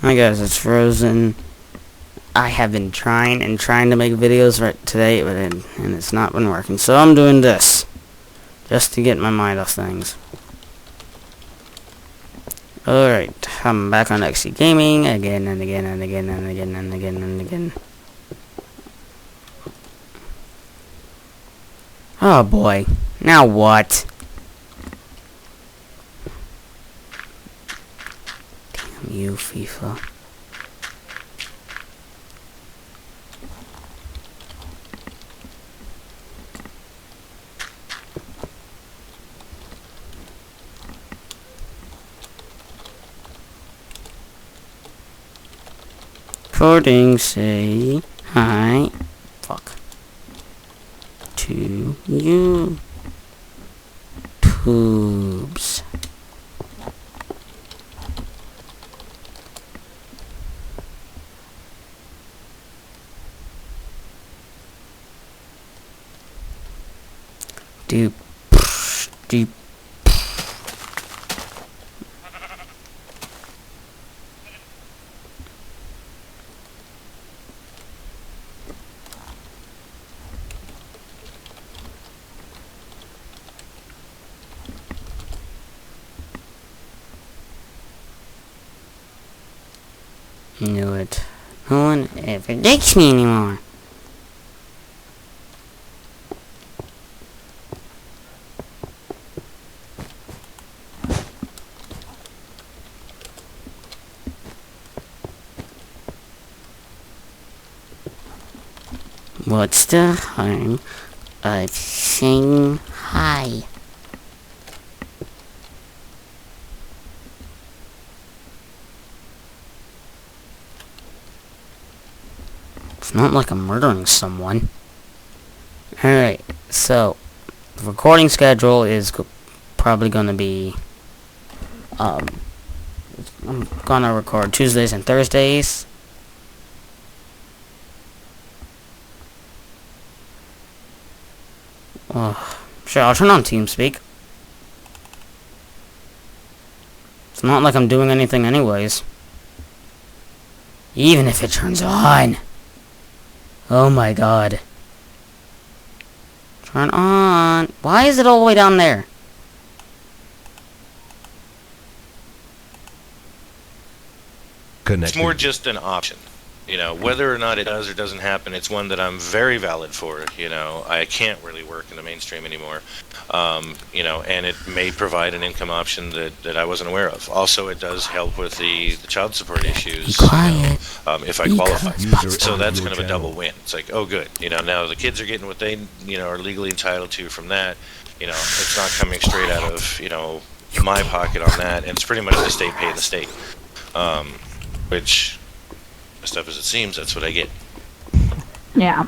Hi guys, it's Frozen. I have been trying to make videos right today, but and it's not been working. So I'm doing this just to get my mind off things. Alright, I'm back on XEGaming again and again and again and again and again and again. Oh boy. Now what? Damn you, FIFA. Recording, say hi. Fuck. To you. Tubes. Deep. Deep. Knew it. No one ever likes me anymore. What's the harm of saying hi? It's not like I'm murdering someone. Alright, so the recording schedule is probably gonna be I'm gonna record Tuesdays and Thursdays. Sure, I'll turn on TeamSpeak. It's not like I'm doing anything anyways. Even if it turns on. Oh my god. Turn on. Why is it all the way down there? It's more just an option. You know, whether or not it does or doesn't happen, it's one that I'm very valid for. You know, I can't really work in the mainstream anymore. You know, and it may provide an income option that I wasn't aware of. Also, it does help with the child support issues. Quiet. If I qualify. So that's kind of a double win. It's like, oh good, you know, now the kids are getting what they, you know, are legally entitled to from that. You know, it's not coming straight out of, you know, my pocket on that, and it's pretty much the state paying the state. Which, messed up as it seems, that's what I get. Yeah.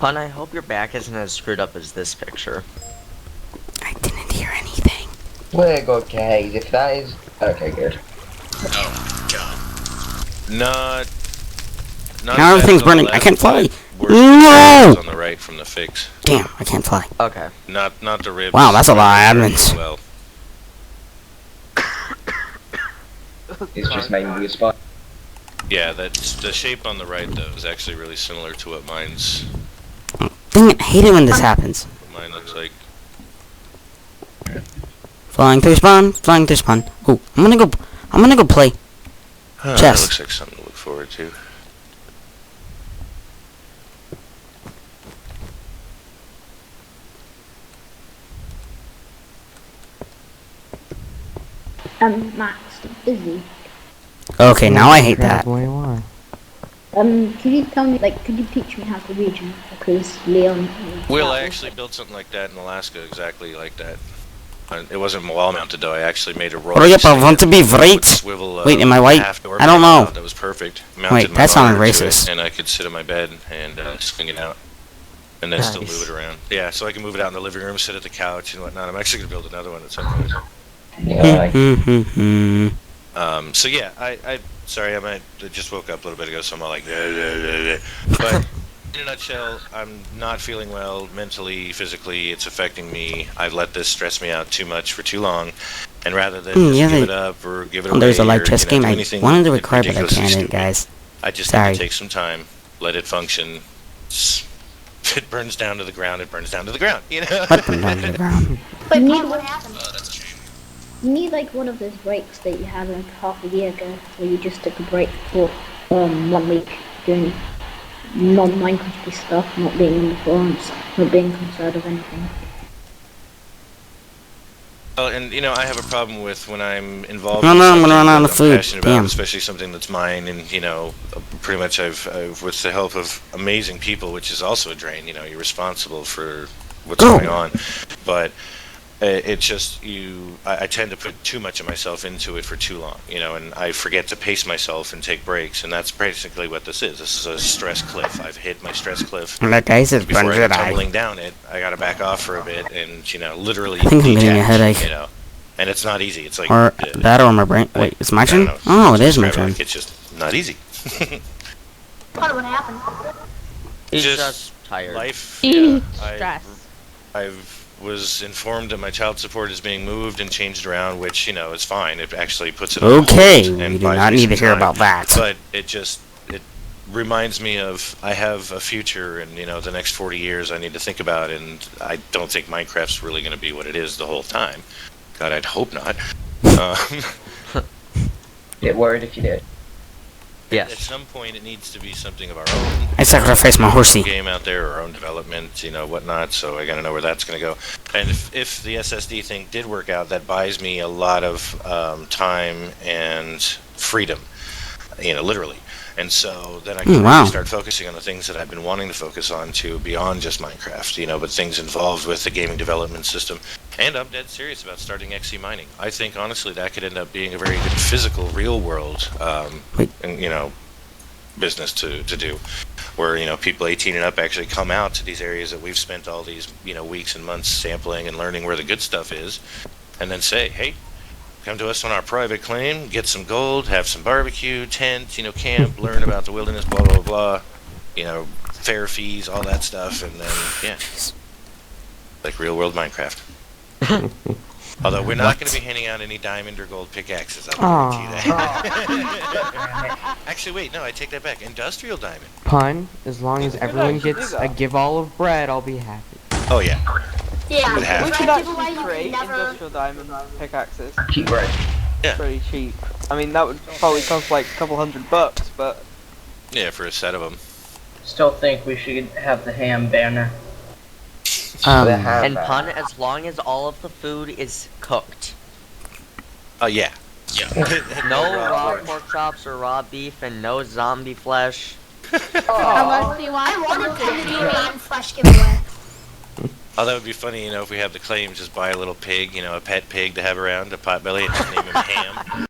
Pun, I hope your back isn't as screwed up as this picture. I didn't hear anything. We're good, guys. If that is... Okay, good. Oh, God. Not Now everything's burning. I can't fly. No! On the right from the fix. Damn, I can't fly. Okay. Not the ribs. Wow, that's a lot of admins. Well. It's just making you spot. Yeah, that's the shape on the right though is actually really similar to what mine's. Dang it, I hate it when this happens. What mine looks like. Flying through spawn, flying through spawn. Ooh, I'm gonna go play chess. That looks like something to look forward to. Max, busy. Okay, now I hate that. Could you tell me, like, could you teach me how to region? Because Leon... Will, I actually built something like that in Alaska, exactly like that. It wasn't wall mounted though, I actually made a roll. Hurry up, I want to be right. Wait, am I white? I don't know. That was perfect. Wait, that sounded racist. And I could sit on my bed and swing it out. And then still move it around. Yeah, so I can move it out in the living room, sit at the couch and whatnot. I'm actually going to build another one at some point. So yeah, I sorry, I just woke up a little bit ago, so I'm all like, but in a nutshell, I'm not feeling well mentally, physically. It's affecting me. I've let this stress me out too much for too long, And rather than yeah, give it up or give it away, there's a live or, chess you know, game. do I anything wanted to record, but I ridiculously can't, stupid, guys. I just Sorry. need to take some time, let it function. If it burns down to the ground, it burns down to the ground, you know? What burned down to the ground? But Wait, what happened? you need like one of those breaks that you had like half a year ago, where you just took a break for 1 week doing non-Minecrafty stuff, not being on the forums, not being concerned of anything. Well, and you know, I have a problem with when I'm involved No, in no, I'm something gonna run out that of I'm food. passionate about, Damn. especially something that's mine, and you know, pretty much I've with the help of amazing people, which is also a drain. You know, you're responsible for what's Go. going on, but it just I tend to put too much of myself into it for too long, you know, and I forget to pace myself and take breaks, and that's basically what this is. This is a stress cliff. I've hit my stress cliff. And that guy says Before I Bunch go Jedi. tumbling down it, I gotta back off for a bit and, you know, literally I think I'm getting a detach, headache. you know, and it's not easy. It's like Or that or my brain. Wait, it's my I don't turn? know, Oh, it is my describe turn. like it's just not easy. What happened? He's Just just tired. Life. Stress. I was informed that my child support is being moved and changed around, which, you know, is fine. It actually puts it on Okay, hold and we do buys not me need to some hear time. about that. But it reminds me of I have a future, and you know, the next 40 years I need to think about, and I don't think Minecraft's really going to be what it is the whole time. God, I'd hope not. Get worried if you did. At Yes. some point, it needs to be something of our own. I sacrificed my horsey. Game out there, our own development, you know, whatnot. So I got to know where that's going to go. And if the SSD thing did work out, that buys me a lot of time and freedom, you know, literally. And so then I can wow. really start focusing on the things that I've been wanting to focus on to beyond just Minecraft, you know, but things involved with the gaming development system. And I'm dead serious about starting XE mining. I think, honestly, that could end up being a very good physical, real-world, and, you know, business to do, where, you know, people 18 and up actually come out to these areas that we've spent all these, you know, weeks and months sampling and learning where the good stuff is, and then say, hey, come to us on our private claim, get some gold, have some barbecue, tent, you know, camp, learn about the wilderness, blah, blah, blah, you know, fair fees, all that stuff, and then, yeah, like real-world Minecraft. Although we're not going to be handing out any diamond or gold pickaxes, I'll guarantee that. Actually, wait, no, I take that back. Industrial diamond. Pun, as long as everyone gets a give all of bread, I'll be happy. Oh, yeah. Yeah. Would have. We Bread could giveaway, actually you can create never- industrial diamond pickaxes. Keep right. Yeah. Pretty cheap. I mean, that would probably cost like a couple $100, but Yeah, for a set of them. Still think we should have the ham banner. And Pun, as long as all of the food is cooked. Oh, yeah. No raw pork chops or raw beef, and no zombie flesh. How much do you want? I wanted to do a non-flesh giveaway. Oh, that would be funny, you know, if we have the claim, just buy a little pig, you know, a pet pig to have around, a potbelly, and just name him Ham.